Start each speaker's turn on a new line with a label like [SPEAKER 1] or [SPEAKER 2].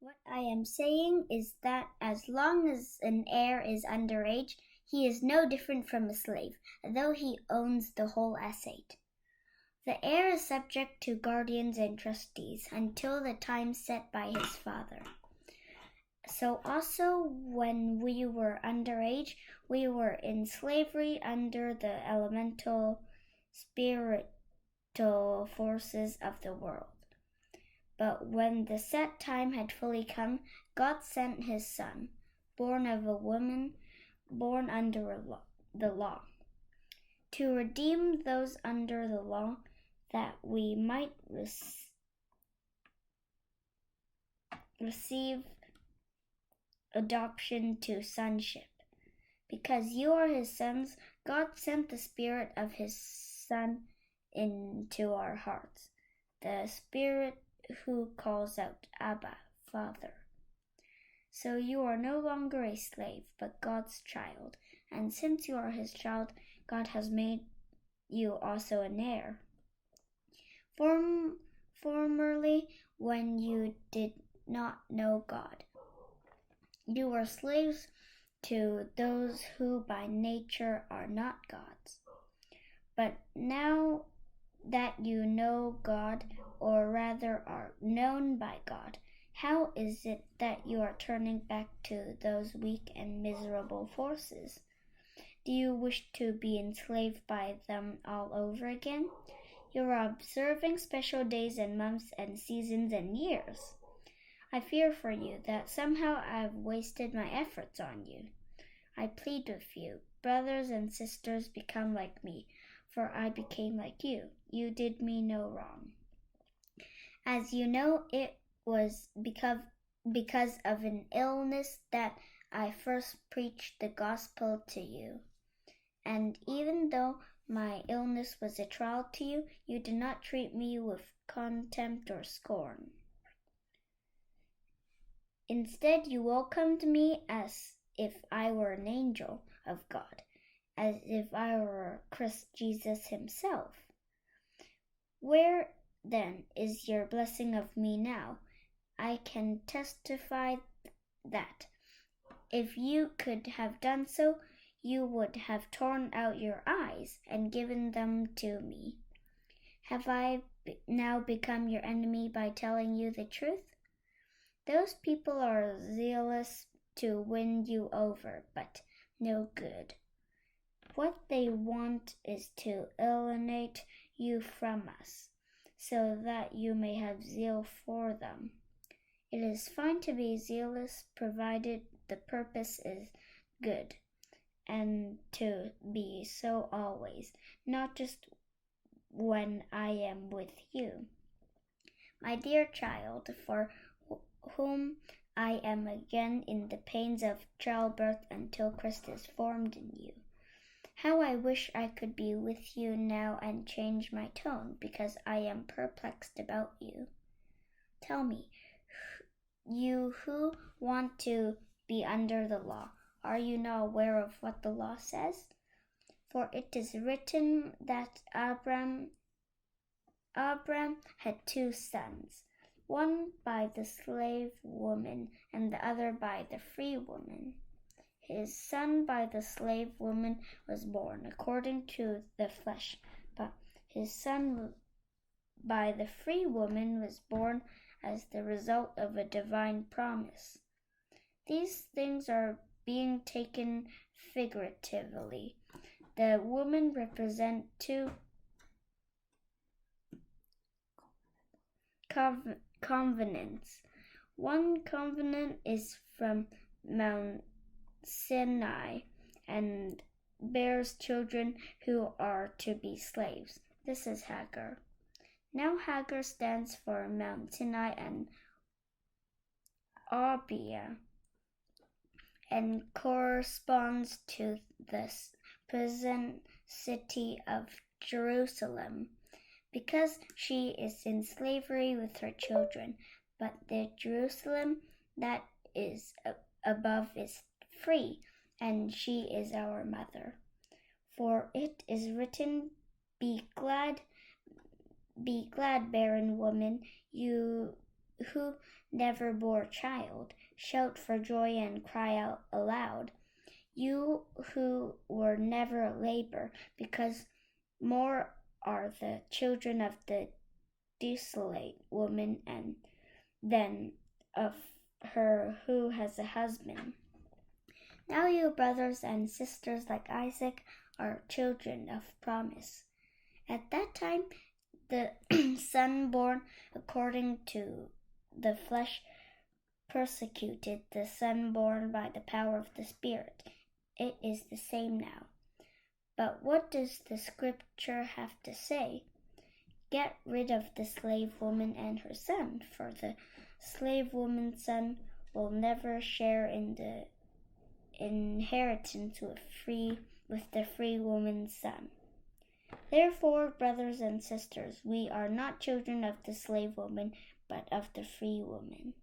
[SPEAKER 1] What I am saying is that as long as an heir is underage, he is no different from a slave, though he owns the whole estate. The heir is subject to guardians and trustees until the time set by his father. So also when we were underage, we were in slavery under the elemental spiritual forces of the world. But when the set time had fully come, God sent his Son, born of a woman, born under the law, to redeem those under the law, that we might receive adoption to sonship. Because you are his sons, God sent the Spirit of his Son into our hearts, the Spirit who calls out, Abba, Father. So you are no longer a slave, but God's child, and since you are his child, God has made you also an heir. Formerly, when you did not know God, you were slaves to those who by nature are not God's. But now that you know God, or rather are known by God, how is it that you are turning back to those weak and miserable forces? Do you wish to be enslaved by them all over again? You are observing special days and months and seasons and years. I fear for you that somehow I have wasted my efforts on you. I plead with you, brothers and sisters, become like me, for I became like you. You did me no wrong. As you know, it was because of an illness that I first preached the gospel to you. And even though my illness was a trial to you, you did not treat me with contempt or scorn. Instead, you welcomed me as if I were an angel of God, as if I were Christ Jesus himself. Where, then, is your blessing of me now? I can testify that if you could have done so, you would have torn out your eyes and given them to me. Have I now become your enemy by telling you the truth? Those people are zealous to win you over, but no good. What they want is to alienate you from us, so that you may have zeal for them. It is fine to be zealous, provided the purpose is good, and to be so always, not just when I am with you. My dear child, for whom I am again in the pains of childbirth until Christ is formed in you. How I wish I could be with you now and change my tone, because I am perplexed about you. Tell me, you who want to be under the law, are you not aware of what the law says? For it is written that Abram had two sons, one by the slave woman and the other by the free woman. His son by the slave woman was born according to the flesh, but his son by the free woman was born as the result of a divine promise. These things are being taken figuratively. The women represent two covenants. One covenant is from Mount Sinai and bears children who are to be slaves. This is Hagar. Now Hagar stands for Mount Sinai and Abia and corresponds to the present city of Jerusalem, because she is in slavery with her children, but the Jerusalem that is above is free, and she is our mother. For it is written, Be glad, barren woman, you who never bore a child, shout for joy and cry out aloud. You who were never a labor, because more are the children of the desolate woman than of her who has a husband. Now you brothers and sisters like Isaac are children of promise. At that time, the son born according to the flesh persecuted the son born by the power of the Spirit. It is the same now. But what does the scripture have to say? Get rid of the slave woman and her son, for the slave woman's son will never share in the inheritance with the free woman's son. Therefore, brothers and sisters, we are not children of the slave woman, but of the free woman.